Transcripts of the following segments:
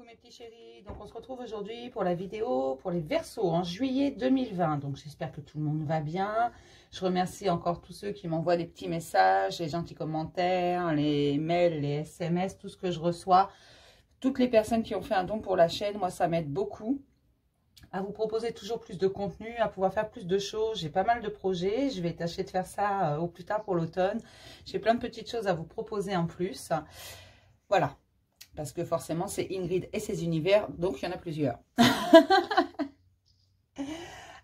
mes petits chéris, donc on se retrouve aujourd'hui pour la vidéo pour les Verseaux en juillet 2020. Donc j'espère que tout le monde va bien. Je remercie encore tous ceux qui m'envoient des petits messages, les gentils commentaires, les mails, les SMS, tout ce que je reçois. Toutes les personnes qui ont fait un don pour la chaîne, moi ça m'aide beaucoup à vous proposer toujours plus de contenu, à pouvoir faire plus de choses. J'ai pas mal de projets, je vais tâcher de faire ça au plus tard pour l'automne. J'ai plein de petites choses à vous proposer en plus. Voilà. Parce que forcément, c'est Ingrid et ses univers, donc il y en a plusieurs.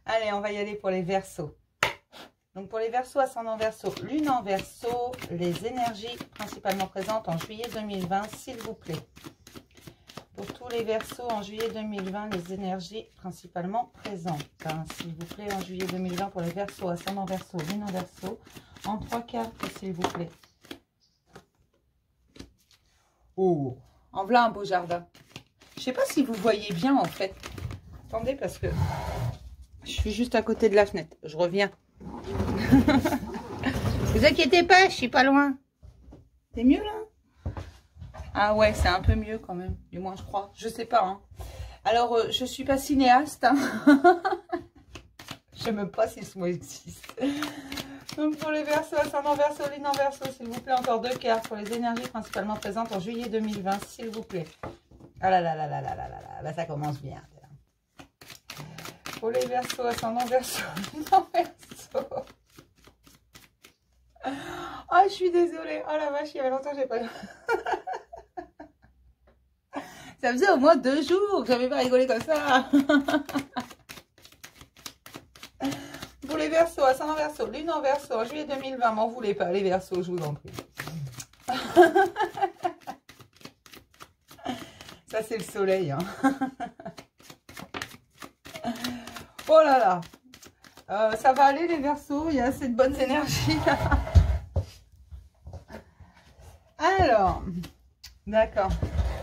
Allez, on va y aller pour les Verseaux. Donc pour les Verseaux, ascendant Verseau, lune en Verseau, les énergies principalement présentes en juillet 2020, s'il vous plaît. Pour tous les Verseaux en juillet 2020, les énergies principalement présentes, hein, s'il vous plaît, en juillet 2020 pour les Verseaux, ascendant Verseau, lune en Verseau, en 3 cartes, s'il vous plaît. Oh, en voilà un beau jardin. Je sais pas si vous voyez bien en fait. Attendez parce que je suis juste à côté de la fenêtre. Je reviens. Vous inquiétez pas, je suis pas loin. C'est mieux là? Ah ouais, c'est un peu mieux quand même. Du moins je crois. Je sais pas. Hein. Alors je suis pas cinéaste. Hein. Je sais même pas si ce mot existe. Donc pour les Verseaux, ascendant Verseau, lune en Verseau, s'il vous plaît, encore 2 cartes pour les énergies principalement présentes en juillet 2020, s'il vous plaît. Ah là là là là là là là là, bah, ça commence bien. Pour les Verseaux, ascendant Verseau, lune en Verseau. Ah, je suis désolée. Oh la vache, il y avait longtemps que j'ai pas... Ça faisait au moins 2 jours que j'avais pas rigolé comme ça. Pour les Verseaux, ascendant Verseau, lune en Verseau, en juillet 2020, m'en voulez pas les Verseaux, je vous en prie. Ça c'est le soleil. Hein. Oh là là. Ça va aller les Verseaux, il y a assez de bonnes énergies. Alors, d'accord.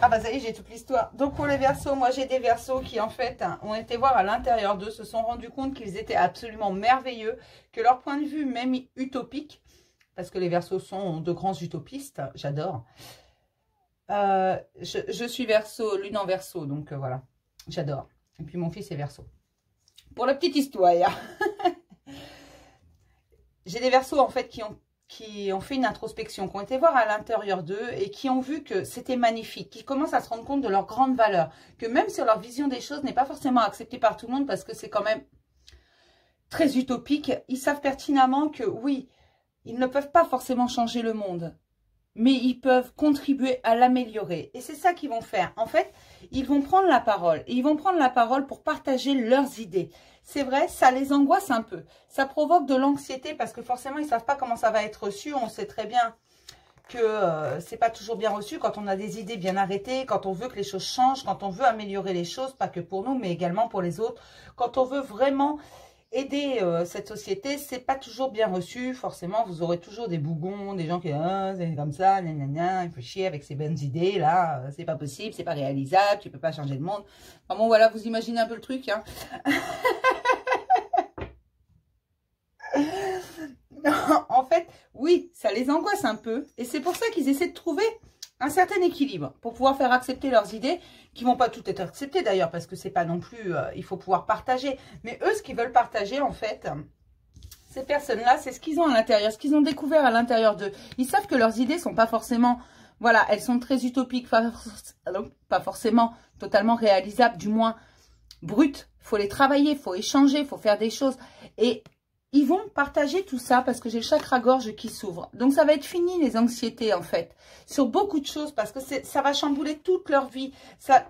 Ah bah ça y est, j'ai toute l'histoire. Donc pour les Verseaux, moi j'ai des Verseaux qui en fait ont été voir à l'intérieur d'eux, se sont rendus compte qu'ils étaient absolument merveilleux, que leur point de vue même utopique, parce que les Verseaux sont de grands utopistes, j'adore. Je suis Verseau, lune en Verseau, donc voilà, j'adore. Et puis mon fils est Verseau. Pour la petite histoire, j'ai des Verseaux en fait qui ont fait une introspection, qui ont été voir à l'intérieur d'eux et qui ont vu que c'était magnifique, qui commencent à se rendre compte de leur grande valeur, que même si leur vision des choses n'est pas forcément acceptée par tout le monde parce que c'est quand même très utopique, ils savent pertinemment que oui, ils ne peuvent pas forcément changer le monde, mais ils peuvent contribuer à l'améliorer. Et c'est ça qu'ils vont faire. En fait, ils vont prendre la parole. Et ils vont prendre la parole pour partager leurs idées. C'est vrai, ça les angoisse un peu. Ça provoque de l'anxiété parce que forcément, ils ne savent pas comment ça va être reçu. On sait très bien que c'est pas toujours bien reçu quand on a des idées bien arrêtées, quand on veut que les choses changent, quand on veut améliorer les choses, pas que pour nous, mais également pour les autres. Quand on veut vraiment aider cette société, c'est pas toujours bien reçu. Forcément, vous aurez toujours des bougons, des gens qui c'est comme ça, il faut chier avec ces bonnes idées là, c'est pas possible, c'est pas réalisable, tu peux pas changer le monde. Enfin bon, voilà, vous imaginez un peu le truc. Hein. En fait, oui, ça les angoisse un peu, et c'est pour ça qu'ils essaient de trouver un certain équilibre pour pouvoir faire accepter leurs idées, qui vont pas toutes être acceptées d'ailleurs, parce que c'est pas non plus, il faut pouvoir partager. Mais eux, ce qu'ils veulent partager, en fait, ces personnes-là, c'est ce qu'ils ont à l'intérieur, ce qu'ils ont découvert à l'intérieur d'eux. Ils savent que leurs idées sont pas forcément, voilà, elles sont très utopiques, pas forcément totalement réalisables, du moins brutes. Il faut les travailler, il faut échanger, il faut faire des choses. Et ils vont partager tout ça parce que j'ai le chakra-gorge qui s'ouvre. Donc, ça va être fini les anxiétés, en fait, sur beaucoup de choses parce que ça va chambouler toute leur vie.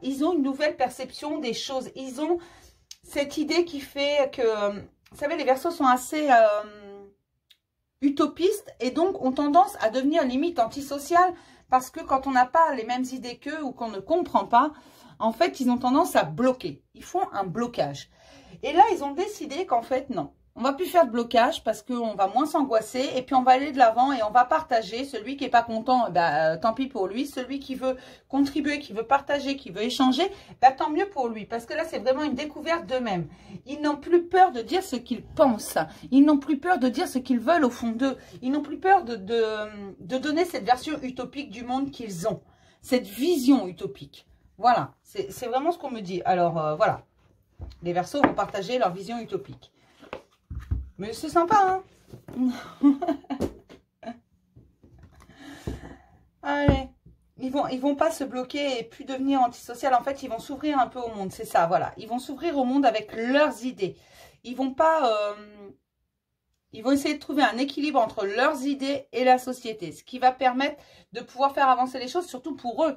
Ils ont une nouvelle perception des choses. Ils ont cette idée qui fait que, vous savez, les Verseaux sont assez utopistes et donc ont tendance à devenir limite antisocial parce que quand on n'a pas les mêmes idées qu'eux ou qu'on ne comprend pas, en fait, ils ont tendance à bloquer. Ils font un blocage. Et là, ils ont décidé qu'en fait, non. On va plus faire de blocage parce qu'on va moins s'angoisser et puis on va aller de l'avant et on va partager. Celui qui n'est pas content, bah, tant pis pour lui. Celui qui veut contribuer, qui veut partager, qui veut échanger, bah, tant mieux pour lui. Parce que là, c'est vraiment une découverte d'eux-mêmes. Ils n'ont plus peur de dire ce qu'ils pensent. Ils n'ont plus peur de dire ce qu'ils veulent au fond d'eux. Ils n'ont plus peur de donner cette version utopique du monde qu'ils ont. Cette vision utopique. Voilà, c'est vraiment ce qu'on me dit. Alors, voilà. Les Verseaux vont partager leur vision utopique. Mais c'est sympa, hein. Allez. Ils vont pas se bloquer et plus devenir antisocial. En fait, ils vont s'ouvrir un peu au monde. C'est ça, voilà. Ils vont s'ouvrir au monde avec leurs idées. Ils vont pas... ils vont essayer de trouver un équilibre entre leurs idées et la société. Ce qui va permettre de pouvoir faire avancer les choses, surtout pour eux.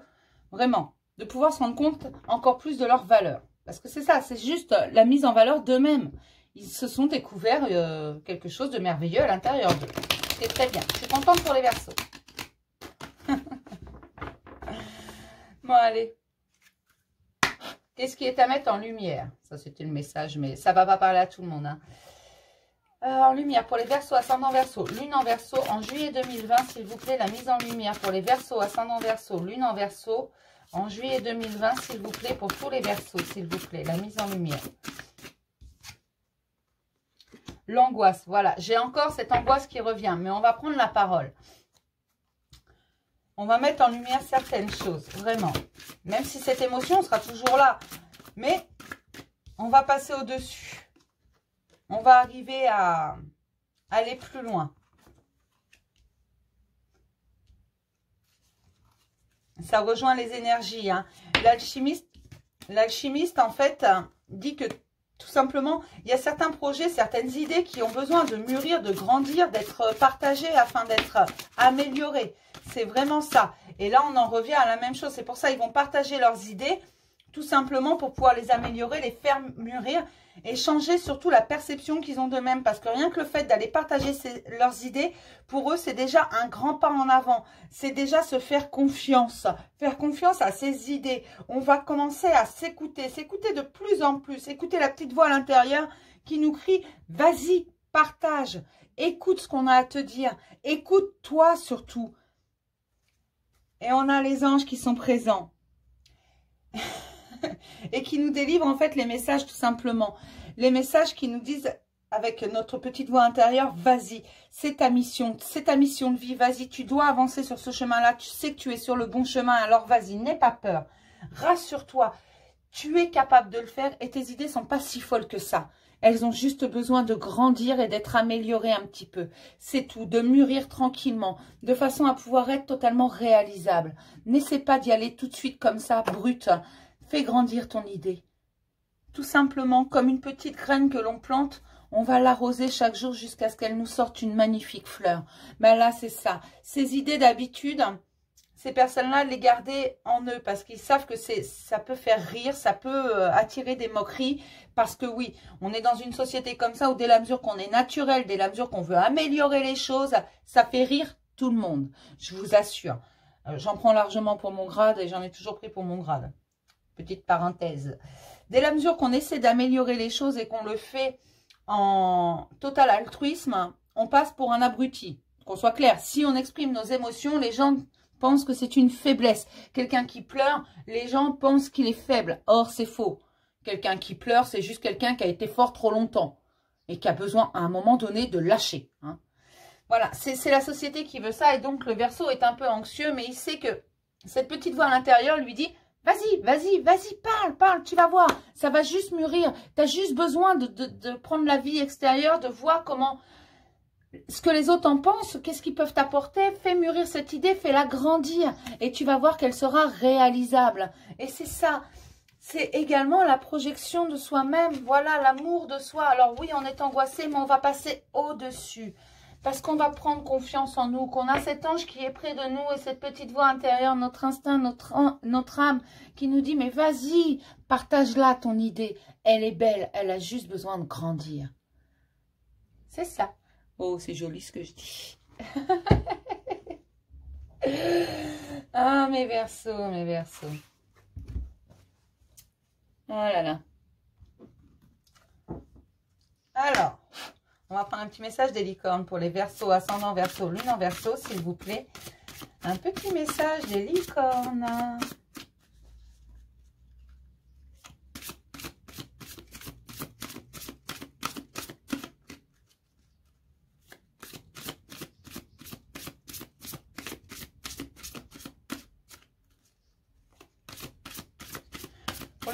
Vraiment. De pouvoir se rendre compte encore plus de leurs valeurs. Parce que c'est ça, c'est juste la mise en valeur d'eux-mêmes. Ils se sont découverts quelque chose de merveilleux à l'intérieur d'eux. C'est très bien. Je suis contente pour les Verseaux. Bon, allez. Qu'est-ce qui est à mettre en lumière? Ça, c'était le message, mais ça ne va pas parler à tout le monde. Hein. En lumière pour les Verseaux, ascendant Verseau, lune en Verseau, en juillet 2020, s'il vous plaît, la mise en lumière pour les Verseaux, ascendant Verseau, lune en Verseau, en juillet 2020, s'il vous plaît, pour tous les Verseaux, s'il vous plaît, la mise en lumière. L'angoisse, voilà. J'ai encore cette angoisse qui revient, mais on va prendre la parole. On va mettre en lumière certaines choses, vraiment. Même si cette émotion sera toujours là. Mais on va passer au-dessus. On va arriver à aller plus loin. Ça rejoint les énergies. Hein. L'alchimiste, en fait, dit que tout simplement, il y a certains projets, certaines idées qui ont besoin de mûrir, de grandir, d'être partagées afin d'être améliorées. C'est vraiment ça. Et là, on en revient à la même chose. C'est pour ça qu'ils vont partager leurs idées, tout simplement pour pouvoir les améliorer, les faire mûrir et changer surtout la perception qu'ils ont d'eux-mêmes. Parce que rien que le fait d'aller partager leurs idées, pour eux, c'est déjà un grand pas en avant. C'est déjà se faire confiance à ses idées. On va commencer à s'écouter de plus en plus. Écouter la petite voix à l'intérieur qui nous crie « Vas-y, partage, écoute ce qu'on a à te dire, écoute-toi surtout ». Et on a les anges qui sont présents. Et qui nous délivrent en fait les messages tout simplement. Les messages qui nous disent avec notre petite voix intérieure, vas-y, c'est ta mission de vie, vas-y, tu dois avancer sur ce chemin-là, tu sais que tu es sur le bon chemin, alors vas-y, n'aie pas peur, rassure-toi, tu es capable de le faire et tes idées sont pas si folles que ça. Elles ont juste besoin de grandir et d'être améliorées un petit peu. C'est tout, de mûrir tranquillement, de façon à pouvoir être totalement réalisable. N'essaie pas d'y aller tout de suite comme ça, brut. Fais grandir ton idée. Tout simplement, comme une petite graine que l'on plante, on va l'arroser chaque jour jusqu'à ce qu'elle nous sorte une magnifique fleur. Ben là, c'est ça. Ces idées d'habitude, ces personnes-là, les garder en eux parce qu'ils savent que ça peut faire rire, ça peut attirer des moqueries. Parce que oui, on est dans une société comme ça où dès la mesure qu'on est naturel, dès la mesure qu'on veut améliorer les choses, ça fait rire tout le monde. Je vous assure. J'en prends largement pour mon grade et j'en ai toujours pris pour mon grade. Petite parenthèse. Dès la mesure qu'on essaie d'améliorer les choses et qu'on le fait en total altruisme, on passe pour un abruti. Qu'on soit clair, si on exprime nos émotions, les gens pensent que c'est une faiblesse. Quelqu'un qui pleure, les gens pensent qu'il est faible. Or, c'est faux. Quelqu'un qui pleure, c'est juste quelqu'un qui a été fort trop longtemps et qui a besoin à un moment donné de lâcher. Hein. Voilà, c'est la société qui veut ça et donc le Verseau est un peu anxieux, mais il sait que cette petite voix à l'intérieur lui dit « Vas-y, vas-y, vas-y, parle, tu vas voir, ça va juste mûrir. Tu as juste besoin de prendre la vie extérieure, de voir comment, ce que les autres en pensent, qu'est-ce qu'ils peuvent t'apporter. Fais mûrir cette idée, fais-la grandir et tu vas voir qu'elle sera réalisable. » Et c'est ça, c'est également la projection de soi-même, voilà, l'amour de soi. Alors oui, on est angoissé, mais on va passer au-dessus. Parce qu'on va prendre confiance en nous, qu'on a cet ange qui est près de nous et cette petite voix intérieure, notre instinct, notre âme qui nous dit « Mais vas-y, partage-la ton idée. Elle est belle, elle a juste besoin de grandir. » C'est ça. Oh, c'est joli ce que je dis. Ah, mes Verseaux, mes Verseaux. Oh là là. Alors... on va prendre un petit message des licornes pour les Verseaux, ascendant Verseau, lune en Verseau, s'il vous plaît. Un petit message des licornes.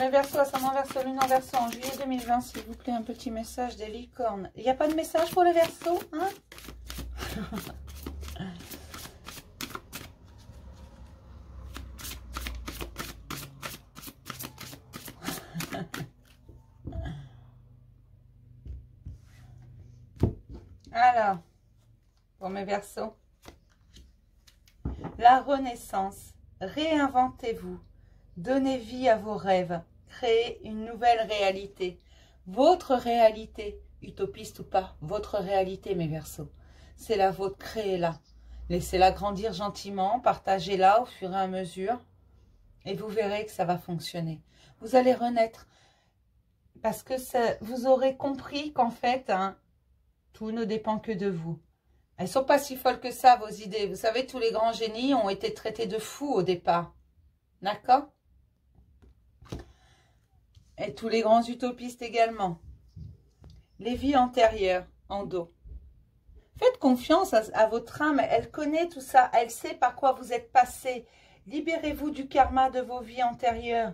les Verseaux, ascendant Verseau, lune en Verseau, en juillet 2020, s'il vous plaît, un petit message des licornes. Il n'y a pas de message pour les Verseaux, hein? Alors, pour mes Verseaux, la renaissance, réinventez-vous, donnez vie à vos rêves, créez une nouvelle réalité, votre réalité, utopiste ou pas, votre réalité mes Verseaux, c'est la vôtre, créez-la, laissez-la grandir gentiment, partagez-la au fur et à mesure et vous verrez que ça va fonctionner. Vous allez renaître parce que vous aurez compris qu'en fait, hein, tout ne dépend que de vous. Elles ne sont pas si folles que ça, vos idées. Vous savez, tous les grands génies ont été traités de fous au départ. D'accord? Et tous les grands utopistes également. Les vies antérieures, en dos. Faites confiance à votre âme. Elle connaît tout ça. Elle sait par quoi vous êtes passé. Libérez-vous du karma de vos vies antérieures.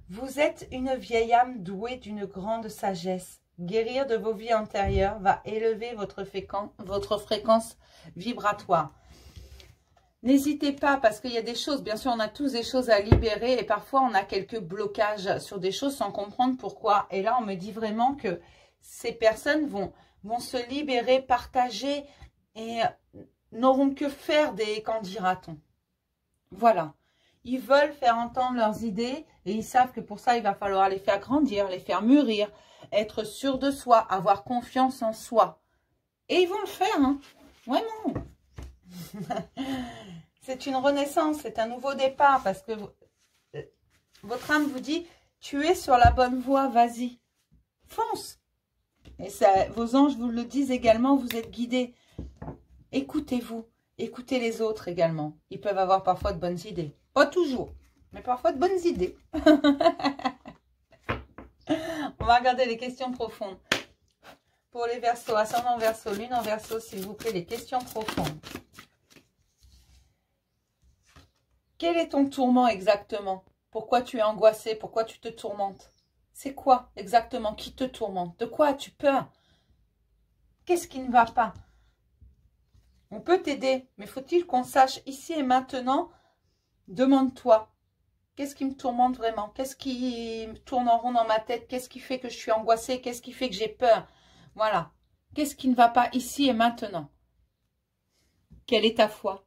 Vous êtes une vieille âme douée d'une grande sagesse. Guérir de vos vies antérieures va élever votre fréquence vibratoire. N'hésitez pas parce qu'il y a des choses, bien sûr on a tous des choses à libérer et parfois on a quelques blocages sur des choses sans comprendre pourquoi. Et là on me dit vraiment que ces personnes vont se libérer, partager et n'auront que faire des qu'en dira-t-on. Voilà. Ils veulent faire entendre leurs idées et ils savent que pour ça il va falloir les faire grandir, les faire mûrir, être sûr de soi, avoir confiance en soi. Et ils vont le faire, hein. Vraiment. C'est une renaissance, c'est un nouveau départ parce que votre âme vous dit, tu es sur la bonne voie, vas-y, fonce. Et ça, vos anges vous le disent également, vous êtes guidés. Écoutez-vous, écoutez les autres également. Ils peuvent avoir parfois de bonnes idées. Pas toujours, mais parfois de bonnes idées. On va regarder les questions profondes. Pour les Verseaux, ascendant Verseau, lune en Verseau, s'il vous plaît, les questions profondes. Quel est ton tourment exactement? Pourquoi tu es angoissé? Pourquoi tu te tourmentes? C'est quoi exactement qui te tourmente? De quoi as-tu peur? Qu'est-ce qui ne va pas? On peut t'aider, mais faut-il qu'on sache ici et maintenant? Demande-toi. Qu'est-ce qui me tourmente vraiment? Qu'est-ce qui me tourne en rond dans ma tête? Qu'est-ce qui fait que je suis angoissée? Qu'est-ce qui fait que j'ai peur? Voilà. Qu'est-ce qui ne va pas ici et maintenant? Quelle est ta foi?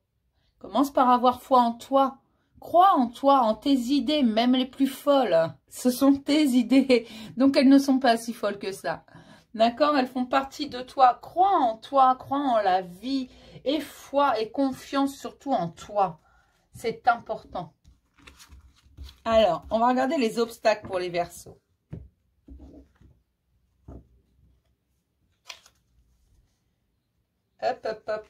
Commence par avoir foi en toi. Crois en toi, en tes idées, même les plus folles. Ce sont tes idées. Donc elles ne sont pas si folles que ça. D'accord? Elles font partie de toi. Crois en toi, crois en la vie. Et foi et confiance surtout en toi. C'est important. Alors, on va regarder les obstacles pour les Verseaux. Hop, hop, hop.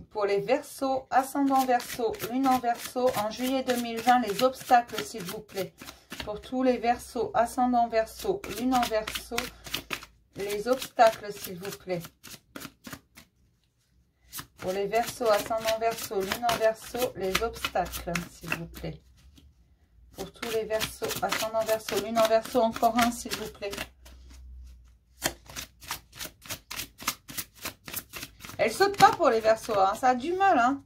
Pour les Verseaux, ascendant Verseau, lune en Verseau, en juillet 2020, les obstacles, s'il vous plaît. Pour tous les Verseaux, ascendant Verseau, lune en Verseau, les obstacles, s'il vous plaît. Pour les Verseaux, ascendant Verseau, lune en Verseau, les obstacles, s'il vous plaît. Pour tous les Verseaux, ascendant Verseau, lune en Verseau, encore un, s'il vous plaît. Elle saute pas pour les Verseaux, hein. Ça a du mal, hein.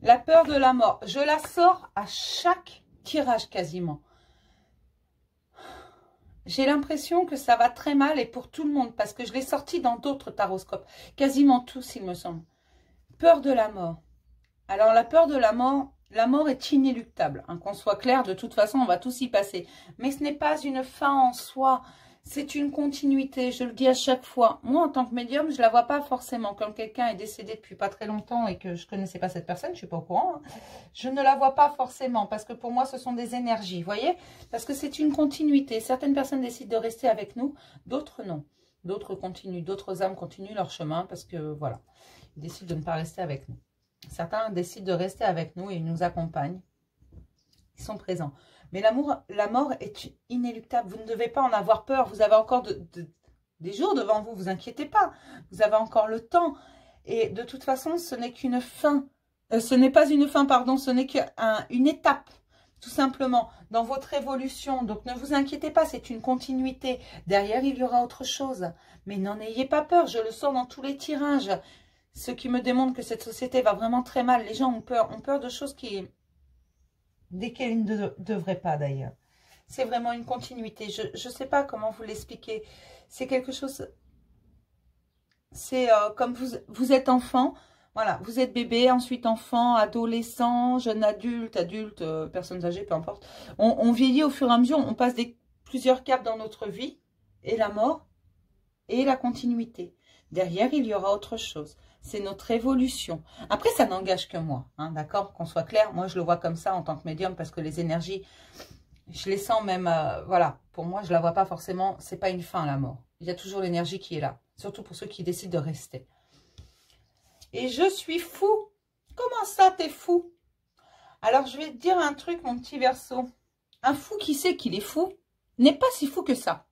La peur de la mort, je la sors à chaque tirage quasiment. J'ai l'impression que ça va très mal et pour tout le monde parce que je l'ai sorti dans d'autres taroscopes. Quasiment tous, il me semble. Peur de la mort. Alors la peur de la mort est inéluctable. Hein, qu'on soit clair, de toute façon, on va tous y passer. Mais ce n'est pas une fin en soi. C'est une continuité, je le dis à chaque fois. Moi, en tant que médium, je ne la vois pas forcément. Comme quelqu'un est décédé depuis pas très longtemps et que je ne connaissais pas cette personne, je ne suis pas au courant. Hein, je ne la vois pas forcément parce que pour moi, ce sont des énergies, vous voyez? Parce que c'est une continuité. Certaines personnes décident de rester avec nous, d'autres non. D'autres continuent, d'autres âmes continuent leur chemin parce que, voilà, ils décident de ne pas rester avec nous. Certains décident de rester avec nous et ils nous accompagnent. Ils sont présents. Mais l'amour, la mort est inéluctable. Vous ne devez pas en avoir peur. Vous avez encore des jours devant vous. Vous inquiétez pas. Vous avez encore le temps. Et de toute façon, ce n'est qu'une fin. Ce n'est pas une fin, pardon. Ce n'est qu'une étape, tout simplement, dans votre évolution. Donc, ne vous inquiétez pas. C'est une continuité. Derrière, il y aura autre chose. Mais n'en ayez pas peur. Je le sens dans tous les tirages. Ce qui me démontre que cette société va vraiment très mal. Les gens ont peur de choses desquelles ils ne devraient pas d'ailleurs. C'est vraiment une continuité. Je ne sais pas comment vous l'expliquer. C'est quelque chose... C'est comme vous êtes enfant, voilà, vous êtes bébé, ensuite enfant, adolescent, jeune adulte, personnes âgées, peu importe. On vieillit au fur et à mesure, on passe plusieurs caps dans notre vie, et la mort, et la continuité. Derrière, il y aura autre chose. C'est notre évolution. Après, ça n'engage que moi, hein, d'accord? Qu'on soit clair, moi je le vois comme ça en tant que médium, parce que les énergies, je les sens même, voilà, pour moi, je la vois pas forcément, c'est pas une fin la mort. Il y a toujours l'énergie qui est là, surtout pour ceux qui décident de rester. Et je suis fou. Comment ça, t'es fou? Alors, je vais te dire un truc, mon petit Verseau. Un fou qui sait qu'il est fou n'est pas si fou que ça.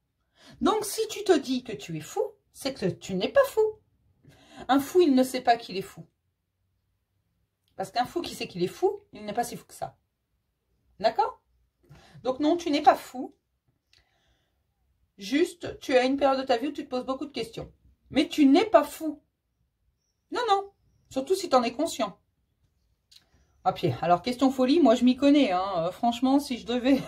Donc, si tu te dis que tu es fou, c'est que tu n'es pas fou. Un fou, il ne sait pas qu'il est fou. Parce qu'un fou qui sait qu'il est fou, il n'est pas si fou que ça. D'accord? Donc non, tu n'es pas fou. Juste, tu as une période de ta vie où tu te poses beaucoup de questions. Mais tu n'es pas fou. Non, non. Surtout si tu en es conscient. Ah, puis, alors, question folie, moi je m'y connais. Hein. Franchement, si je devais...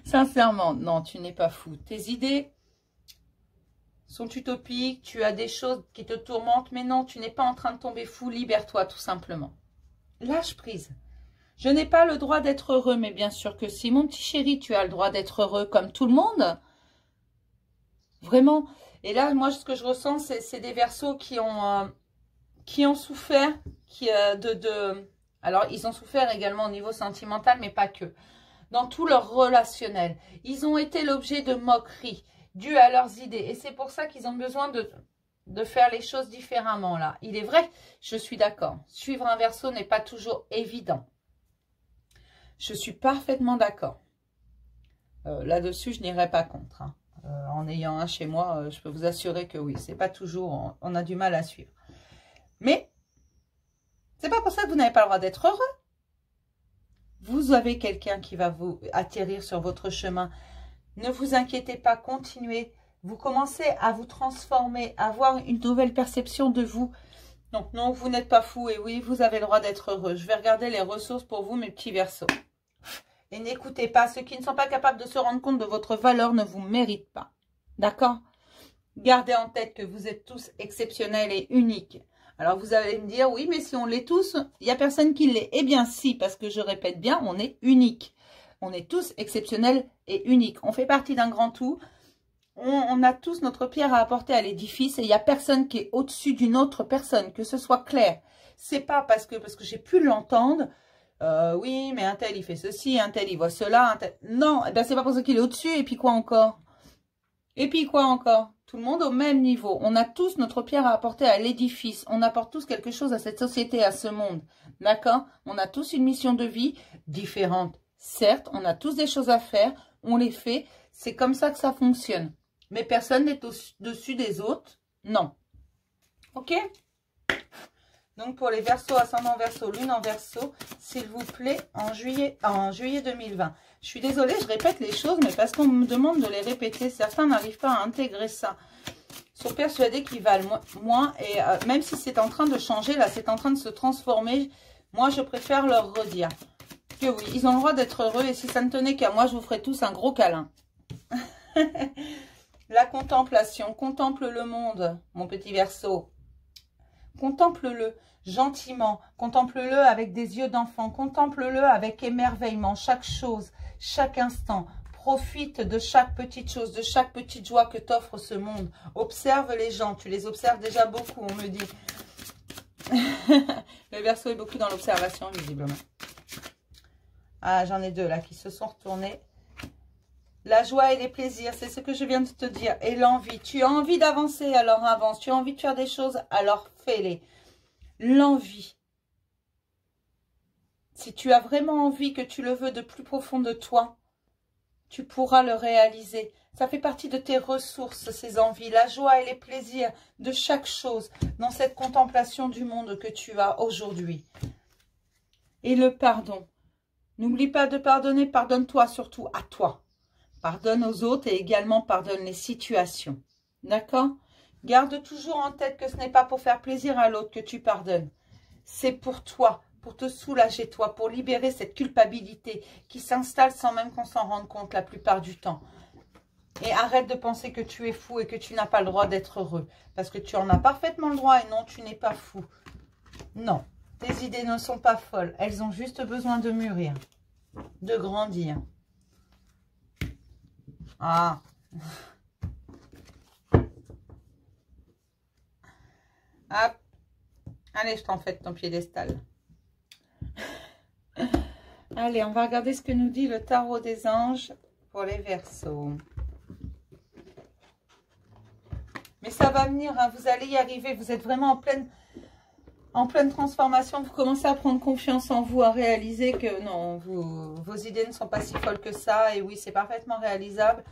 Sincèrement, non, tu n'es pas fou. Tes idées sont utopiques, tu as des choses qui te tourmentent, mais non, tu n'es pas en train de tomber fou, libère-toi tout simplement. Lâche prise. Je n'ai pas le droit d'être heureux, mais bien sûr que si, mon petit chéri, tu as le droit d'être heureux comme tout le monde. Vraiment. Et là, moi, ce que je ressens, c'est des Verseaux qui ont souffert, alors, ils ont souffert également au niveau sentimental, mais pas que. Dans tout leur relationnel. Ils ont été l'objet de moqueries dues à leurs idées. Et c'est pour ça qu'ils ont besoin de faire les choses différemment, là. Il est vrai, je suis d'accord. Suivre un Verseau n'est pas toujours évident. Je suis parfaitement d'accord. Là-dessus, je n'irai pas contre. Hein. En ayant un chez moi, je peux vous assurer que oui, c'est pas toujours... On a du mal à suivre. Mais, c'est pas pour ça que vous n'avez pas le droit d'être heureux. Vous avez quelqu'un qui va vous atterrir sur votre chemin. Ne vous inquiétez pas, continuez. Vous commencez à vous transformer, à avoir une nouvelle perception de vous. Donc non, vous n'êtes pas fou et oui, vous avez le droit d'être heureux. Je vais regarder les ressources pour vous, mes petits Verseaux. Et n'écoutez pas, ceux qui ne sont pas capables de se rendre compte de votre valeur ne vous méritent pas. D'accord? Gardez en tête que vous êtes tous exceptionnels et uniques. Alors vous allez me dire, oui, mais si on l'est tous, il n'y a personne qui l'est. Eh bien si, parce que je répète bien, on est unique. On est tous exceptionnels et uniques. On fait partie d'un grand tout. On a tous notre pierre à apporter à l'édifice et il n'y a personne qui est au-dessus d'une autre personne, que ce soit clair. C'est pas parce que j'ai pu l'entendre, oui, mais un tel il fait ceci, un tel il voit cela, un tel... Non, eh ben, c'est pas pour ça qu'il est au-dessus, et puis quoi encore? Et puis quoi encore? Tout le monde au même niveau. On a tous notre pierre à apporter à l'édifice. On apporte tous quelque chose à cette société, à ce monde. D'accord? On a tous une mission de vie différente. Certes, on a tous des choses à faire. On les fait. C'est comme ça que ça fonctionne. Mais personne n'est au-dessus des autres. Non. Ok? Donc, pour les Verseaux, ascendant Verseau, lune en Verseau, s'il vous plaît, en juillet 2020. Je suis désolée, je répète les choses, mais parce qu'on me demande de les répéter. Certains n'arrivent pas à intégrer ça. Ils sont persuadés qu'ils valent moins. Et même si c'est en train de changer, là, c'est en train de se transformer, moi, je préfère leur redire que oui, ils ont le droit d'être heureux. Et si ça ne tenait qu'à moi, je vous ferai tous un gros câlin. La contemplation. Contemple le monde, mon petit Verseau. Contemple-le gentiment, contemple-le avec des yeux d'enfant, contemple-le avec émerveillement, chaque chose, chaque instant. Profite de chaque petite chose, de chaque petite joie que t'offre ce monde. Observe les gens, tu les observes déjà beaucoup, on me dit. Le Verseau est beaucoup dans l'observation, visiblement. Ah, j'en ai deux là qui se sont retournés. La joie et les plaisirs, c'est ce que je viens de te dire. Et l'envie. Tu as envie d'avancer, alors avance. Tu as envie de faire des choses, alors fais-les. L'envie. Si tu as vraiment envie, que tu le veux de plus profond de toi, tu pourras le réaliser. Ça fait partie de tes ressources, ces envies, la joie et les plaisirs de chaque chose dans cette contemplation du monde que tu as aujourd'hui. Et le pardon. N'oublie pas de pardonner, pardonne-toi surtout à toi. Pardonne aux autres et également pardonne les situations. D'accord? Garde toujours en tête que ce n'est pas pour faire plaisir à l'autre que tu pardonnes. C'est pour toi, pour te soulager toi, pour libérer cette culpabilité qui s'installe sans même qu'on s'en rende compte la plupart du temps. Et arrête de penser que tu es fou et que tu n'as pas le droit d'être heureux. Parce que tu en as parfaitement le droit et non, tu n'es pas fou. Non, tes idées ne sont pas folles. Elles ont juste besoin de mûrir, de grandir. Ah. Hop. Allez, je t'en fais de ton piédestal. Allez, on va regarder ce que nous dit le tarot des anges pour les Verseaux. Mais ça va venir, hein, vous allez y arriver. Vous êtes vraiment en pleine transformation. Vous commencez à prendre confiance en vous, à réaliser que non, vos idées ne sont pas si folles que ça. Et oui, c'est parfaitement réalisable.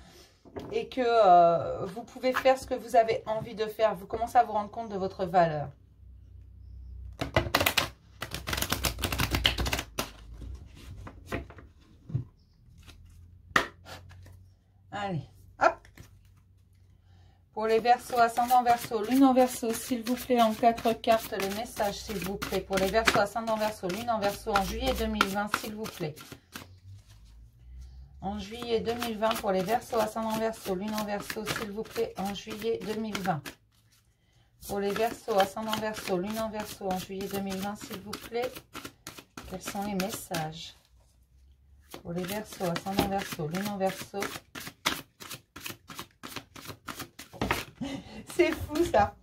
Et que vous pouvez faire ce que vous avez envie de faire. Vous commencez à vous rendre compte de votre valeur. Allez, hop. Pour les Verseaux, ascendant Verseau, lune en Verseau, s'il vous plaît, en 4 cartes, le message, s'il vous plaît. Pour les Verseaux, ascendant Verseau, lune en Verseau, en juillet 2020, s'il vous plaît. En juillet 2020, pour les Verseaux, ascendant Verseau, lune en Verseau, s'il vous plaît, en juillet 2020. Pour les Verseaux, ascendant Verseau, lune en Verseau, en juillet 2020, s'il vous plaît, quels sont les messages? Pour les Verseaux, ascendant Verseau, lune en Verseau. C'est fou ça.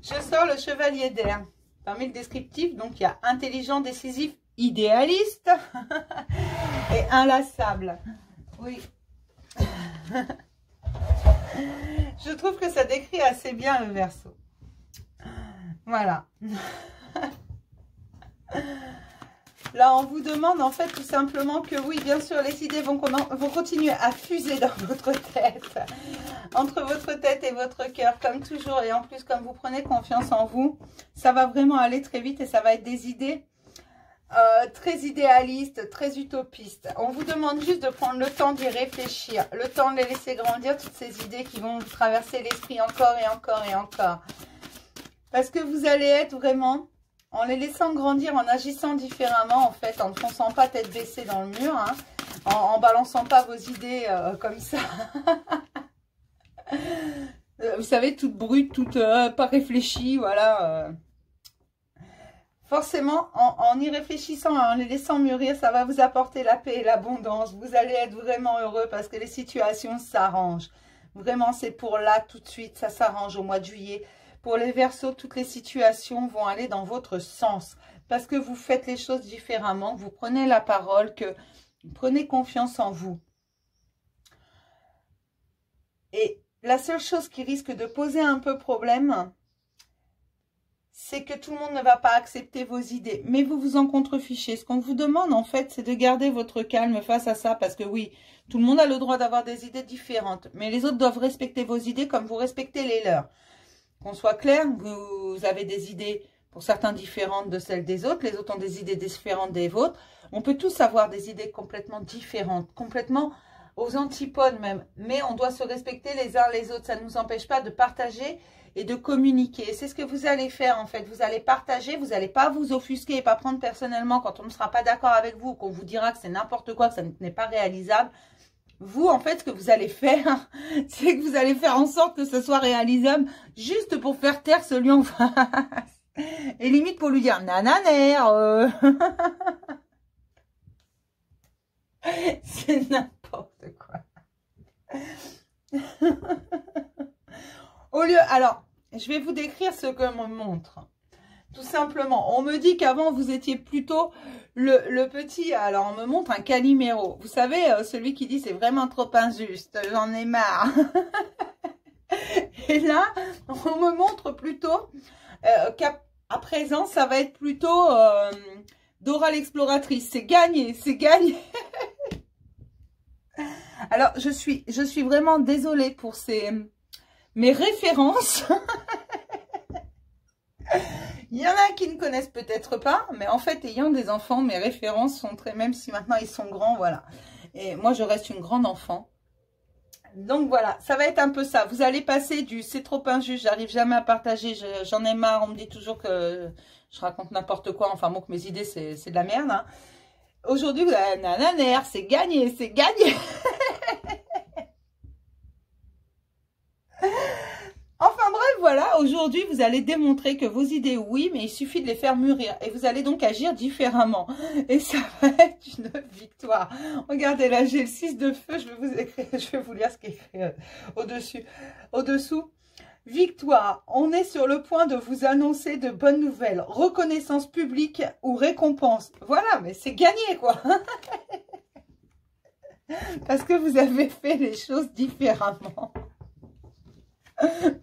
Je sors le chevalier d'air. Parmi le descriptif, donc il y a intelligent, décisif, idéaliste et inlassable. Oui. Je trouve que ça décrit assez bien le Verseau. Voilà. Là, on vous demande en fait tout simplement que oui, bien sûr, les idées vont continuer à fuser dans votre tête, entre votre tête et votre cœur, comme toujours. Et en plus, comme vous prenez confiance en vous, ça va vraiment aller très vite et ça va être des idées très idéalistes, très utopistes. On vous demande juste de prendre le temps d'y réfléchir, le temps de les laisser grandir, toutes ces idées qui vont vous traverser l'esprit encore et encore et encore. Parce que vous allez être vraiment... En les laissant grandir, en agissant différemment, en fait, en ne fonçant pas tête baissée dans le mur, hein, en balançant pas vos idées comme ça. Vous savez, toute brute, toute pas réfléchie, voilà. Forcément, en y réfléchissant, en les laissant mûrir, ça va vous apporter la paix et l'abondance. Vous allez être vraiment heureux parce que les situations s'arrangent. Vraiment, c'est pour là, tout de suite, ça s'arrange au mois de juillet. Pour les Verseaux, toutes les situations vont aller dans votre sens. Parce que vous faites les choses différemment, vous prenez la parole, que vous prenez confiance en vous. Et la seule chose qui risque de poser un peu problème, c'est que tout le monde ne va pas accepter vos idées. Mais vous vous en contrefichez. Ce qu'on vous demande, en fait, c'est de garder votre calme face à ça. Parce que oui, tout le monde a le droit d'avoir des idées différentes. Mais les autres doivent respecter vos idées comme vous respectez les leurs. Qu'on soit clair, vous avez des idées pour certains différentes de celles des autres, les autres ont des idées différentes des vôtres. On peut tous avoir des idées complètement différentes, complètement aux antipodes même. Mais on doit se respecter les uns les autres. Ça ne nous empêche pas de partager et de communiquer. C'est ce que vous allez faire en fait. Vous allez partager, vous n'allez pas vous offusquer et pas prendre personnellement quand on ne sera pas d'accord avec vous, qu'on vous dira que c'est n'importe quoi, que ça n'est pas réalisable. Vous, en fait, ce que vous allez faire, c'est que vous allez faire en sorte que ce soit réalisable juste pour faire taire celui en face. Et limite pour lui dire, nananère, c'est n'importe quoi. Au lieu, alors, je vais vous décrire ce que me montre. Tout simplement. On me dit qu'avant, vous étiez plutôt le petit. Alors, on me montre un Calimero. Vous savez, celui qui dit c'est vraiment trop injuste. J'en ai marre. Et là, on me montre plutôt qu'à présent, ça va être plutôt Dora l'exploratrice. C'est gagné, c'est gagné. Alors, je suis vraiment désolée pour mes références. Il y en a qui ne connaissent peut-être pas, mais en fait, ayant des enfants, mes références sont très, même si maintenant ils sont grands, voilà. Et moi, je reste une grande enfant. Donc voilà, ça va être un peu ça. Vous allez passer du c'est trop injuste, j'arrive jamais à partager, j'en ai marre, on me dit toujours que je raconte n'importe quoi, enfin bon, que mes idées c'est de la merde. Hein. Aujourd'hui, vous avez nananaire, c'est gagné, c'est gagné. Enfin bref, voilà, aujourd'hui, vous allez démontrer que vos idées, oui, mais il suffit de les faire mûrir. Et vous allez donc agir différemment. Et ça va être une victoire. Regardez, là, j'ai le 6 de feu. Je vais vous écrire, je vais vous lire ce qui est écrit au-dessus. Au-dessous, victoire. On est sur le point de vous annoncer de bonnes nouvelles. Reconnaissance publique ou récompense. Voilà, mais c'est gagné, quoi. Parce que vous avez fait les choses différemment.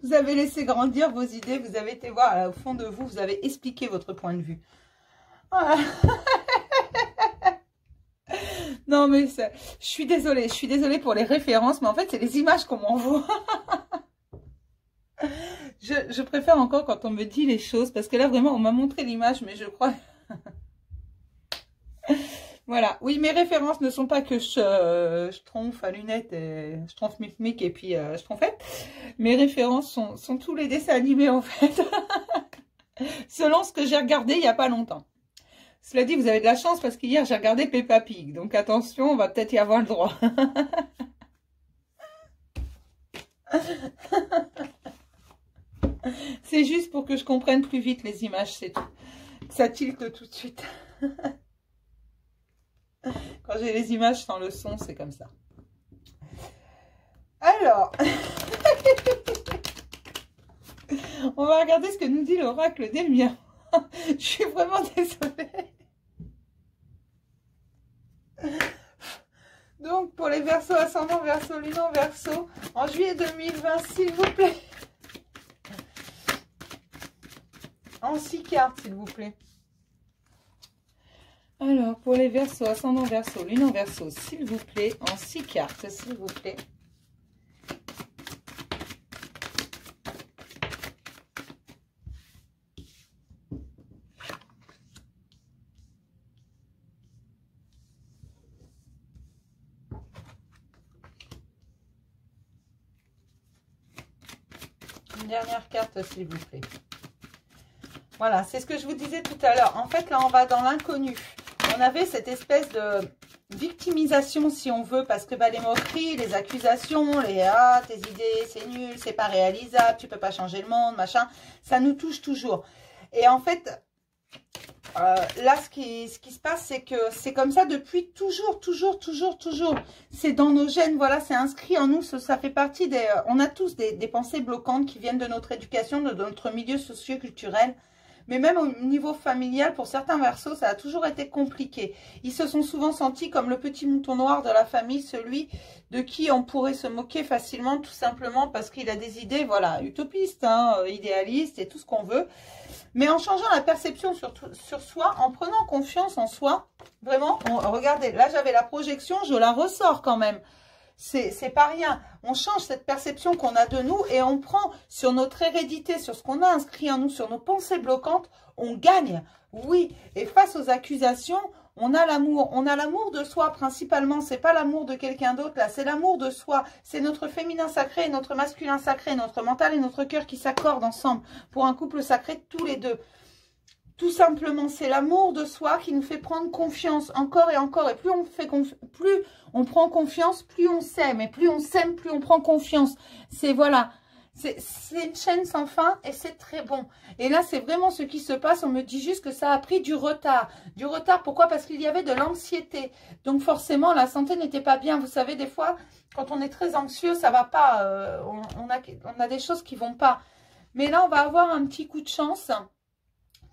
Vous avez laissé grandir vos idées, vous avez été voir là, au fond de vous, vous avez expliqué votre point de vue. Voilà. Non mais je suis désolée pour les références, mais en fait c'est les images qu'on m'envoie. Je préfère encore quand on me dit les choses, parce que là vraiment on m'a montré l'image, mais je crois... Voilà, oui, mes références ne sont pas que je trompe à lunettes, et je trompe mic et puis je trompette. Mes références sont tous les dessins animés en fait, selon ce que j'ai regardé il n'y a pas longtemps. Cela dit, vous avez de la chance parce qu'hier j'ai regardé Peppa Pig, donc attention, on va peut-être y avoir le droit. C'est juste pour que je comprenne plus vite les images, c'est tout. Que ça tilte tout de suite. Quand j'ai les images sans le son, c'est comme ça. Alors, on va regarder ce que nous dit l'oracle des miens. Je suis vraiment désolée. Donc, pour les Verseaux, ascendant Verseau, lunan Verseau, en juillet 2020, s'il vous plaît. En 6 cartes, s'il vous plaît. Alors, pour les Verseaux, ascendant Verseau, lunan Verseau, s'il vous plaît, en 6 cartes, s'il vous plaît. Une dernière carte, s'il vous plaît. Voilà, c'est ce que je vous disais tout à l'heure. En fait, là, on va dans l'inconnu. On avait cette espèce de victimisation, si on veut, parce que bah, les moqueries, les accusations, les « ah, tes idées, c'est nul, c'est pas réalisable, tu peux pas changer le monde, machin », ça nous touche toujours. Et en fait, là, ce qui se passe, c'est que c'est comme ça depuis toujours. C'est dans nos gènes, voilà, c'est inscrit en nous, ça fait partie des... on a tous des pensées bloquantes qui viennent de notre éducation, de notre milieu socio-culturel. Mais même au niveau familial, pour certains Verseaux, ça a toujours été compliqué. Ils se sont souvent sentis comme le petit mouton noir de la famille, celui de qui on pourrait se moquer facilement, tout simplement parce qu'il a des idées, voilà, utopistes, hein, idéalistes et tout ce qu'on veut. Mais en changeant la perception sur soi, en prenant confiance en soi, vraiment, regardez, là j'avais la projection, je la ressors quand même. C'est pas rien. On change cette perception qu'on a de nous et on prend sur notre hérédité, sur ce qu'on a inscrit en nous, sur nos pensées bloquantes, on gagne. Oui, et face aux accusations, on a l'amour. On a l'amour de soi principalement. C'est pas l'amour de quelqu'un d'autre là, c'est l'amour de soi. C'est notre féminin sacré, notre masculin sacré, notre mental et notre cœur qui s'accordent ensemble pour un couple sacré tous les deux. Tout simplement, c'est l'amour de soi qui nous fait prendre confiance encore et encore. Et plus on prend confiance, plus on s'aime. Et plus on s'aime, plus on prend confiance. C'est voilà, c'est une chaîne sans fin et c'est très bon. Et là, c'est vraiment ce qui se passe. On me dit juste que ça a pris du retard. Du retard, pourquoi? Parce qu'il y avait de l'anxiété. Donc forcément, la santé n'était pas bien. Vous savez, des fois, quand on est très anxieux, ça va pas. On a des choses qui vont pas. Mais là, on va avoir un petit coup de chance.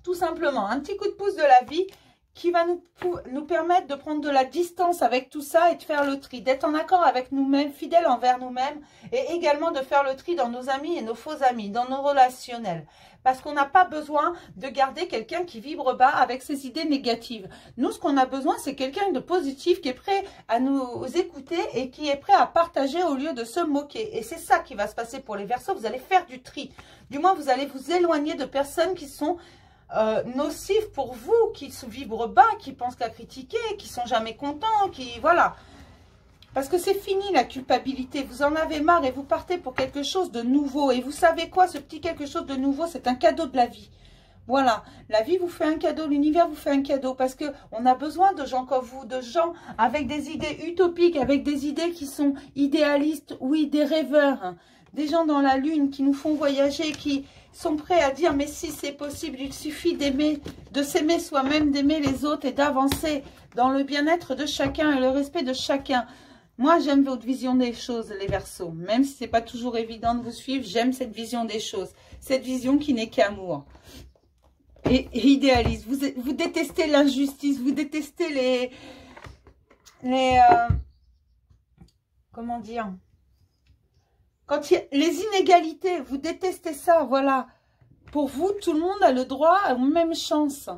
Tout simplement, un petit coup de pouce de la vie qui va nous permettre de prendre de la distance avec tout ça et de faire le tri, d'être en accord avec nous-mêmes, fidèles envers nous-mêmes et également de faire le tri dans nos amis et nos faux amis, dans nos relationnels. Parce qu'on n'a pas besoin de garder quelqu'un qui vibre bas avec ses idées négatives. Nous, ce qu'on a besoin, c'est quelqu'un de positif qui est prêt à nous écouter et qui est prêt à partager au lieu de se moquer. Et c'est ça qui va se passer pour les Verseaux. Vous allez faire du tri. Du moins, vous allez vous éloigner de personnes qui sont nocifs pour vous, qui se vibrent bas, qui pensent qu'à critiquer, qui sont jamais contents, qui... Voilà. Parce que c'est fini la culpabilité, vous en avez marre et vous partez pour quelque chose de nouveau. Et vous savez quoi, ce petit quelque chose de nouveau, c'est un cadeau de la vie. Voilà, la vie vous fait un cadeau, l'univers vous fait un cadeau. Parce qu'on a besoin de gens comme vous, de gens avec des idées utopiques, avec des idées qui sont idéalistes, oui, des rêveurs. Hein. Des gens dans la lune qui nous font voyager, qui sont prêts à dire, mais si c'est possible, il suffit d'aimer, de s'aimer soi-même, d'aimer les autres et d'avancer dans le bien-être de chacun et le respect de chacun. Moi, j'aime votre vision des choses, les Verseaux. Même si ce n'est pas toujours évident de vous suivre, j'aime cette vision des choses. Cette vision qui n'est qu'amour. Et idéaliste. Vous détestez l'injustice, vous détestez comment dire? Quand il y a les inégalités, vous détestez ça, voilà. Pour vous, tout le monde a le droit aux mêmes chances.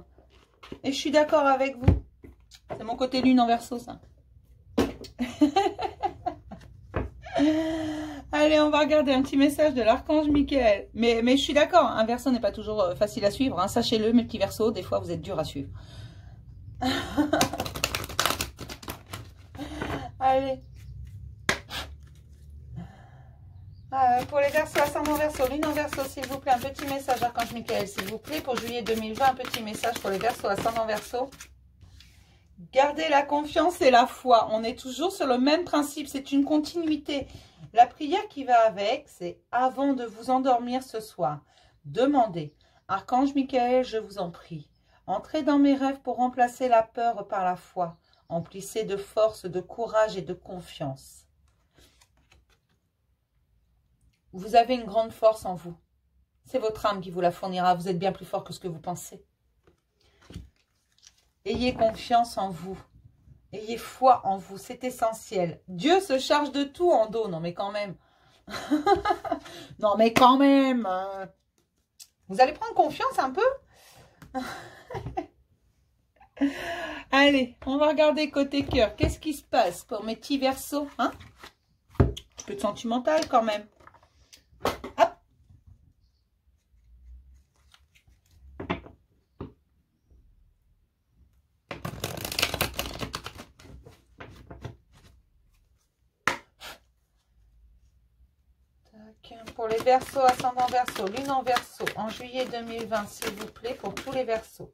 Et je suis d'accord avec vous. C'est mon côté lune en Verseau, ça. Allez, on va regarder un petit message de l'archange Michael. Mais je suis d'accord, un Verseau n'est pas toujours facile à suivre. Hein. Sachez-le, mes petits Verseaux, des fois vous êtes durs à suivre. Allez. Pour les Verseaux, ascendant Verseau, lune en Verseau, s'il vous plaît, un petit message, archange Michael, s'il vous plaît, pour juillet 2020, un petit message pour les Verseaux, ascendant Verseau. Gardez la confiance et la foi. On est toujours sur le même principe. C'est une continuité. La prière qui va avec, c'est avant de vous endormir ce soir. Demandez. Archange Michael, je vous en prie. Entrez dans mes rêves pour remplacer la peur par la foi. Emplissez de force, de courage et de confiance. Vous avez une grande force en vous. C'est votre âme qui vous la fournira. Vous êtes bien plus fort que ce que vous pensez. Ayez confiance en vous. Ayez foi en vous. C'est essentiel. Dieu se charge de tout en dos. Non, mais quand même. Non, mais quand même. Vous allez prendre confiance un peu. Allez, on va regarder côté cœur. Qu'est-ce qui se passe pour mes petits Verseaux, hein? Un peu de sentimental quand même. Hop. Pour les Verseaux, ascendant Verseau, lune en Verseau, en juillet 2020, s'il vous plaît, pour tous les Verseaux.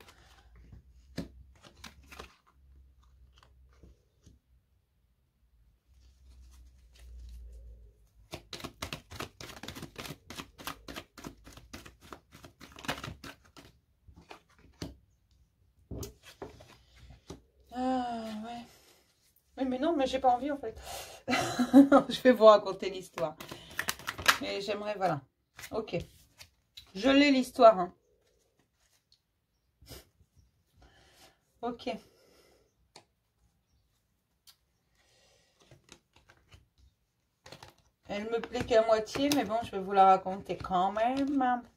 Ouais. Oui, mais non, mais j'ai pas envie en fait. Je vais vous raconter l'histoire. Mais j'aimerais, voilà. Ok. Je l'ai l'histoire. Hein. Ok. Elle me plaît qu'à moitié, mais bon, je vais vous la raconter quand même.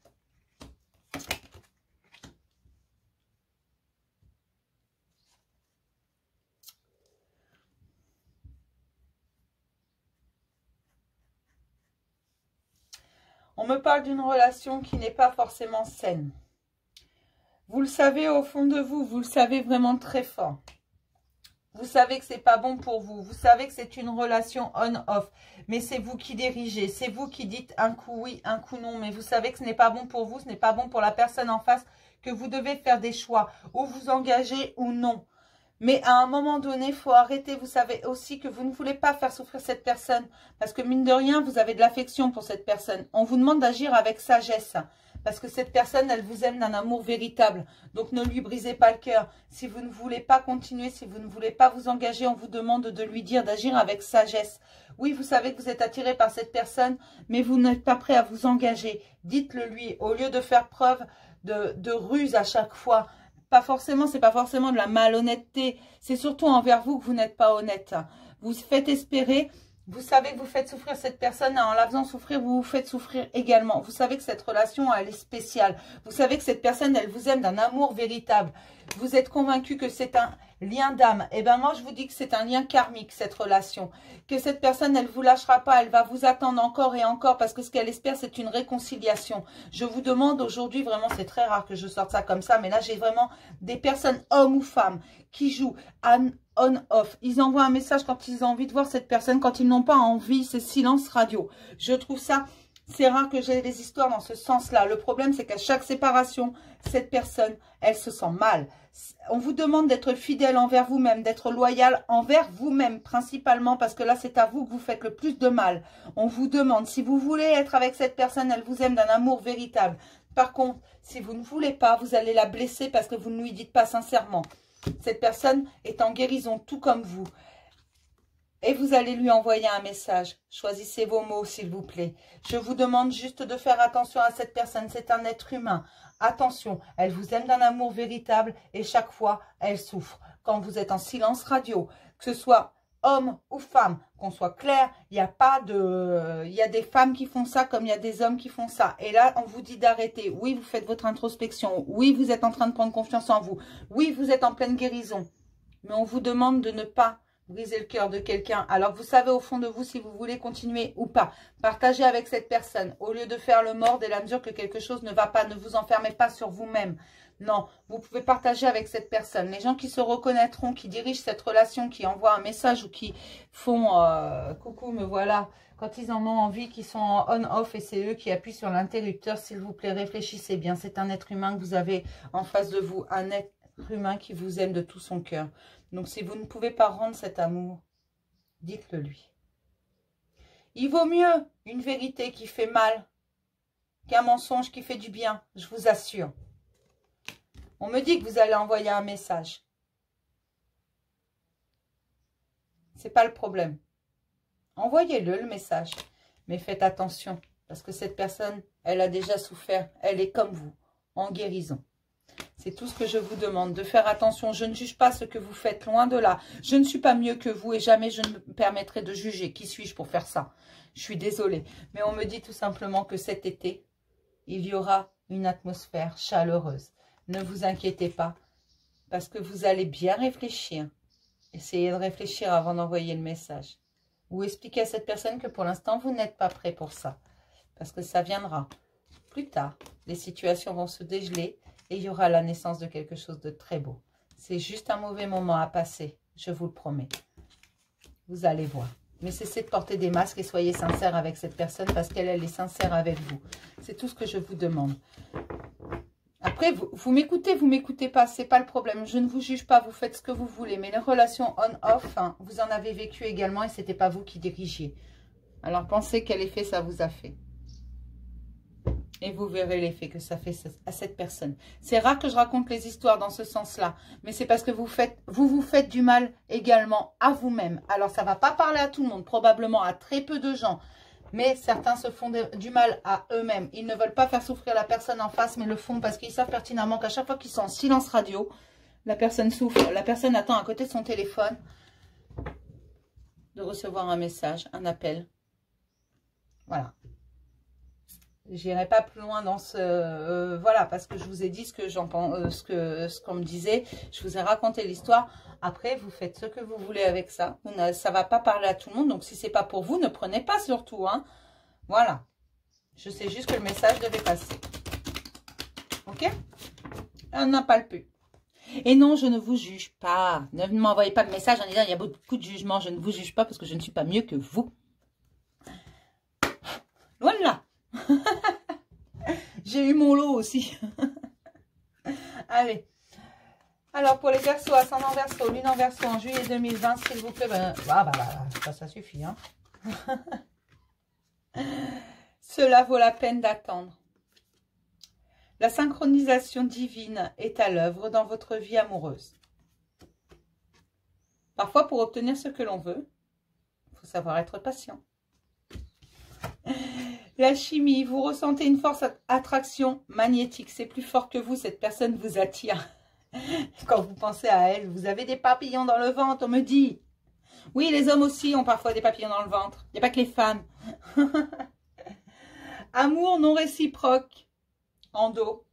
On me parle d'une relation qui n'est pas forcément saine. Vous le savez au fond de vous, vous le savez vraiment très fort. Vous savez que c'est pas bon pour vous. Vous savez que c'est une relation on-off. Mais c'est vous qui dirigez. C'est vous qui dites un coup oui, un coup non. Mais vous savez que ce n'est pas bon pour vous. Ce n'est pas bon pour la personne en face. Que vous devez faire des choix. Ou vous engager ou non. Mais à un moment donné, il faut arrêter. Vous savez aussi que vous ne voulez pas faire souffrir cette personne. Parce que mine de rien, vous avez de l'affection pour cette personne. On vous demande d'agir avec sagesse. parce que cette personne, elle vous aime d'un amour véritable. Donc, ne lui brisez pas le cœur. Si vous ne voulez pas continuer, si vous ne voulez pas vous engager, on vous demande de lui dire d'agir avec sagesse. Oui, vous savez que vous êtes attiré par cette personne, mais vous n'êtes pas prêt à vous engager. Dites-le lui, au lieu de faire preuve de ruse à chaque fois. Pas forcément, c'est pas forcément de la malhonnêteté. C'est surtout envers vous que vous n'êtes pas honnête. Vous faites espérer. Vous savez que vous faites souffrir cette personne, et en la faisant souffrir, vous vous faites souffrir également. Vous savez que cette relation, elle est spéciale. Vous savez que cette personne, elle vous aime d'un amour véritable. Vous êtes convaincu que c'est un lien d'âme. Eh bien, moi, je vous dis que c'est un lien karmique, cette relation. Que cette personne, elle ne vous lâchera pas. Elle va vous attendre encore et encore parce que ce qu'elle espère, c'est une réconciliation. Je vous demande aujourd'hui, vraiment, c'est très rare que je sorte ça comme ça, mais là, j'ai vraiment des personnes, hommes ou femmes, qui jouent on-off. Ils envoient un message quand ils ont envie de voir cette personne. Quand ils n'ont pas envie, c'est silence radio. Je trouve ça, c'est rare que j'ai des histoires dans ce sens-là. Le problème, c'est qu'à chaque séparation, cette personne, elle se sent mal. On vous demande d'être fidèle envers vous-même, d'être loyal envers vous-même, principalement, parce que là, c'est à vous que vous faites le plus de mal. On vous demande, si vous voulez être avec cette personne, elle vous aime d'un amour véritable. Par contre, si vous ne voulez pas, vous allez la blesser parce que vous ne lui dites pas sincèrement. Cette personne est en guérison, tout comme vous. Et vous allez lui envoyer un message. Choisissez vos mots, s'il vous plaît. Je vous demande juste de faire attention à cette personne. C'est un être humain. Attention, elle vous aime d'un amour véritable et chaque fois, elle souffre. Quand vous êtes en silence radio, que ce soit homme ou femme, qu'on soit clair, il n'y a pas de... Il y a des femmes qui font ça comme il y a des hommes qui font ça. Et là, on vous dit d'arrêter. Oui, vous faites votre introspection. Oui, vous êtes en train de prendre confiance en vous. Oui, vous êtes en pleine guérison. Mais on vous demande de ne pas briser le cœur de quelqu'un. Alors, vous savez au fond de vous si vous voulez continuer ou pas. Partagez avec cette personne. Au lieu de faire le mort dès la mesure que quelque chose ne va pas, ne vous enfermez pas sur vous-même. Non, vous pouvez partager avec cette personne. Les gens qui se reconnaîtront, qui dirigent cette relation, qui envoient un message ou qui font coucou, me voilà, quand ils en ont envie, qui sont en on-off et c'est eux qui appuient sur l'interrupteur, s'il vous plaît, réfléchissez bien. C'est un être humain que vous avez en face de vous, un être humain qui vous aime de tout son cœur. Donc, si vous ne pouvez pas rendre cet amour, dites-le lui. Il vaut mieux une vérité qui fait mal qu'un mensonge qui fait du bien, je vous assure. On me dit que vous allez envoyer un message. C'est pas le problème. Envoyez-le, le message. Mais faites attention, parce que cette personne, elle a déjà souffert. Elle est comme vous, en guérison. C'est tout ce que je vous demande, de faire attention. Je ne juge pas ce que vous faites, loin de là. Je ne suis pas mieux que vous et jamais je ne me permettrai de juger. Qui suis-je pour faire ça? Je suis désolée. Mais on me dit tout simplement que cet été, il y aura une atmosphère chaleureuse. Ne vous inquiétez pas, parce que vous allez bien réfléchir. Essayez de réfléchir avant d'envoyer le message. Ou expliquez à cette personne que pour l'instant, vous n'êtes pas prêt pour ça. Parce que ça viendra. Plus tard, les situations vont se dégeler. Et il y aura la naissance de quelque chose de très beau. C'est juste un mauvais moment à passer, je vous le promets. Vous allez voir. Mais cessez de porter des masques et soyez sincère avec cette personne parce qu'elle est sincère avec vous. C'est tout ce que je vous demande. Après, vous m'écoutez pas, c'est pas le problème. Je ne vous juge pas, vous faites ce que vous voulez. Mais les relations on-off, hein, vous en avez vécu également et ce n'était pas vous qui dirigiez. Alors pensez quel effet ça vous a fait. Et vous verrez l'effet que ça fait à cette personne. C'est rare que je raconte les histoires dans ce sens-là. Mais c'est parce que vous vous faites du mal également à vous-même. Alors, ça ne va pas parler à tout le monde, probablement à très peu de gens. Mais certains se font du mal à eux-mêmes. Ils ne veulent pas faire souffrir la personne en face, mais le font parce qu'ils savent pertinemment qu'à chaque fois qu'ils sont en silence radio, la personne souffre. La personne attend à côté de son téléphone de recevoir un message, un appel. Voilà. J'irai pas plus loin dans ce... voilà, parce que je vous ai dit ce que ce qu'on me disait. Je vous ai raconté l'histoire. Après, vous faites ce que vous voulez avec ça. Ça va pas parler à tout le monde. Donc, si c'est pas pour vous, ne prenez pas surtout. Hein. Voilà. Je sais juste que le message devait passer. Ok? On n'a pas le pu. Et non, je ne vous juge pas. Ne m'envoyez pas de message en disant il y a beaucoup de jugement. Je ne vous juge pas parce que je ne suis pas mieux que vous. Voilà. J'ai eu mon lot aussi. Allez. Alors, pour les Verseaux, ascendant Verseau, lune en Verseau en juillet 2020, s'il vous plaît. Ça suffit. Hein. Cela vaut la peine d'attendre. La synchronisation divine est à l'œuvre dans votre vie amoureuse. Parfois, pour obtenir ce que l'on veut, il faut savoir être patient. La chimie, vous ressentez une force attraction magnétique. C'est plus fort que vous, cette personne vous attire. Quand vous pensez à elle, vous avez des papillons dans le ventre, on me dit. Oui, les hommes aussi ont parfois des papillons dans le ventre. Il n'y a pas que les femmes. Amour non réciproque. En dos.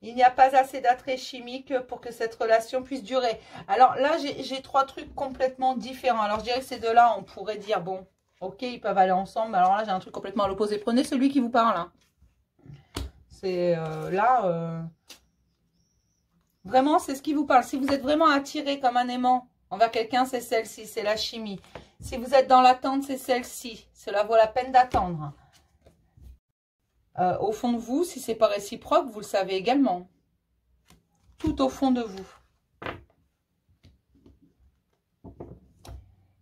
Il n'y a pas assez d'attrait chimique pour que cette relation puisse durer. Alors là, j'ai 3 trucs complètement différents. Alors je dirais que ces deux-là, on pourrait dire, bon, ok, ils peuvent aller ensemble. Alors là, j'ai un truc complètement à l'opposé. Prenez celui qui vous parle. Hein. C'est vraiment, c'est ce qui vous parle. Si vous êtes vraiment attiré comme un aimant envers quelqu'un, c'est celle-ci, c'est la chimie. Si vous êtes dans l'attente, c'est celle-ci. Cela vaut la peine d'attendre. Au fond de vous, si c'est pas réciproque, vous le savez également. Tout au fond de vous.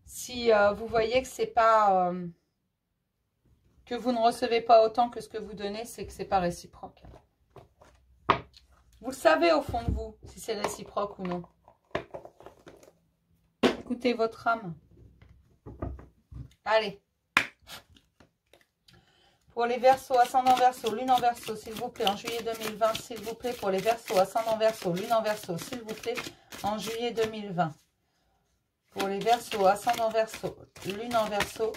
Si vous voyez que c'est pas que vous ne recevez pas autant que ce que vous donnez, c'est que c'est pas réciproque. Vous le savez au fond de vous, si c'est réciproque ou non. Écoutez votre âme. Allez. Pour les Verseaux, ascendant Verseau, lune en Verseau, s'il vous plaît, en juillet 2020, s'il vous plaît. Pour les Verseaux, ascendant Verseau, lune en Verseau, s'il vous plaît, en juillet 2020. Pour les Verseaux, ascendant Verseau, lune en Verseau.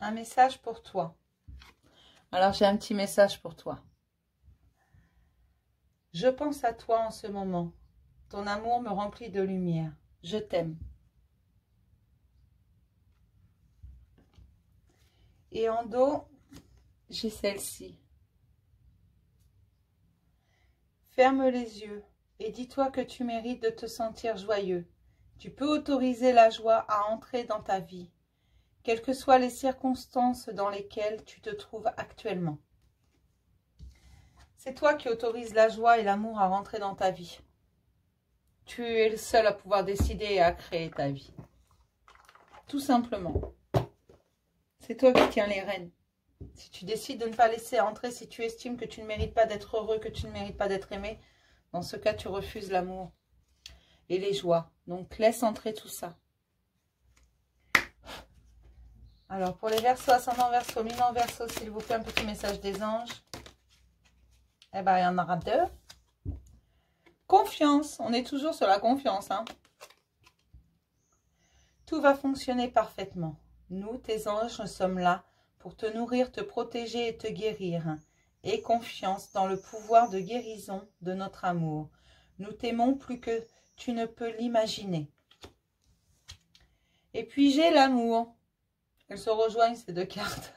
Un message pour toi. Alors, j'ai un petit message pour toi. Je pense à toi en ce moment. Ton amour me remplit de lumière. Je t'aime. Et en dos, j'ai celle-ci. Ferme les yeux et dis-toi que tu mérites de te sentir joyeux. Tu peux autoriser la joie à entrer dans ta vie, quelles que soient les circonstances dans lesquelles tu te trouves actuellement. C'est toi qui autorises la joie et l'amour à rentrer dans ta vie. Tu es le seul à pouvoir décider et à créer ta vie. Tout simplement. C'est toi qui tiens les rênes. Si tu décides de ne pas laisser entrer, si tu estimes que tu ne mérites pas d'être heureux, que tu ne mérites pas d'être aimé, dans ce cas, tu refuses l'amour et les joies. Donc, laisse entrer tout ça. Alors, pour les Verseaux, ascendant Verseau, lune en Verseau, s'il vous plaît, un petit message des anges. Eh bien, il y en aura 2. Confiance. On est toujours sur la confiance. Hein. Tout va fonctionner parfaitement. Nous, tes anges, sommes là pour te nourrir, te protéger et te guérir. Aie confiance dans le pouvoir de guérison de notre amour. Nous t'aimons plus que tu ne peux l'imaginer. Et puis, j'ai l'amour. Elles se rejoignent, ces 2 cartes.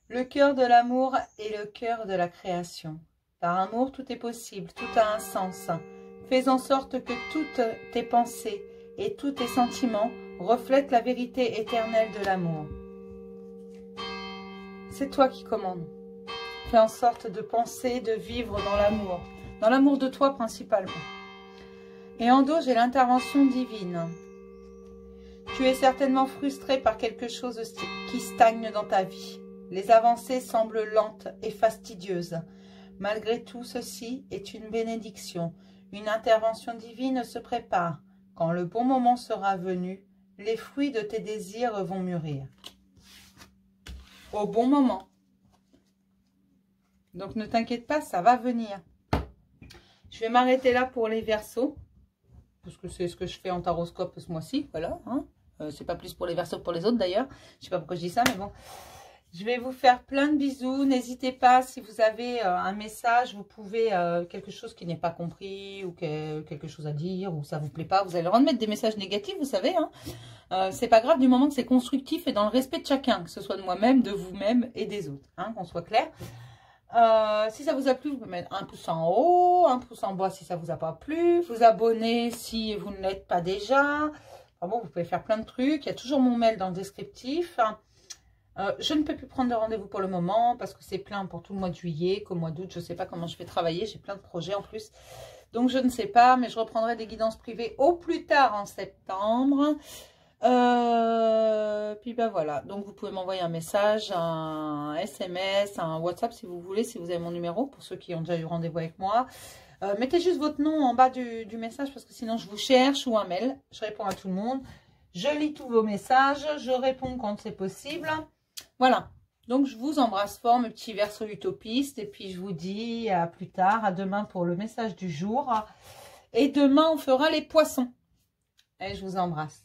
Le cœur de l'amour et le cœur de la création. Par amour, tout est possible, tout a un sens. Fais en sorte que toutes tes pensées et tous tes sentiments reflètent la vérité éternelle de l'amour. C'est toi qui commandes. Fais en sorte de penser, de vivre dans l'amour de toi principalement. Et en dos, j'ai l'intervention divine. Tu es certainement frustré par quelque chose qui stagne dans ta vie. Les avancées semblent lentes et fastidieuses. Malgré tout, ceci est une bénédiction. Une intervention divine se prépare. Quand le bon moment sera venu, les fruits de tes désirs vont mûrir. Au bon moment. Donc ne t'inquiète pas, ça va venir. Je vais m'arrêter là pour les Verseaux. Parce que c'est ce que je fais en taroscope ce mois-ci. Voilà. Hein. C'est pas plus pour les Verseaux que pour les autres d'ailleurs. Je sais pas pourquoi je dis ça, mais bon. Je vais vous faire plein de bisous. N'hésitez pas, si vous avez un message, vous pouvez, quelque chose qui n'est pas compris, ou quelque chose à dire, ou ça vous plaît pas, vous allez le droit de mettre des messages négatifs, vous savez. Hein. C'est pas grave du moment que c'est constructif et dans le respect de chacun, que ce soit de moi-même, de vous-même et des autres. Hein, qu'on soit clair. Si ça vous a plu, vous pouvez mettre un pouce en haut, un pouce en bas si ça vous a pas plu, vous abonner si vous ne l'êtes pas déjà. Enfin bon, vous pouvez faire plein de trucs. Il y a toujours mon mail dans le descriptif. Je ne peux plus prendre de rendez-vous pour le moment parce que c'est plein pour tout le mois de juillet, qu'au mois d'août, je ne sais pas comment je vais travailler. J'ai plein de projets en plus. Donc, je ne sais pas, mais je reprendrai des guidances privées au plus tard en septembre. Puis ben voilà, donc vous pouvez m'envoyer un message, un SMS, un WhatsApp si vous voulez, si vous avez mon numéro, pour ceux qui ont déjà eu rendez-vous avec moi. Mettez juste votre nom en bas du message parce que sinon je vous cherche, ou un mail. Je réponds à tout le monde. Je lis tous vos messages, je réponds quand c'est possible. Voilà, donc je vous embrasse fort, mes petits versos utopistes, et puis je vous dis à plus tard, à demain pour le message du jour. Et demain, on fera les poissons. Et je vous embrasse.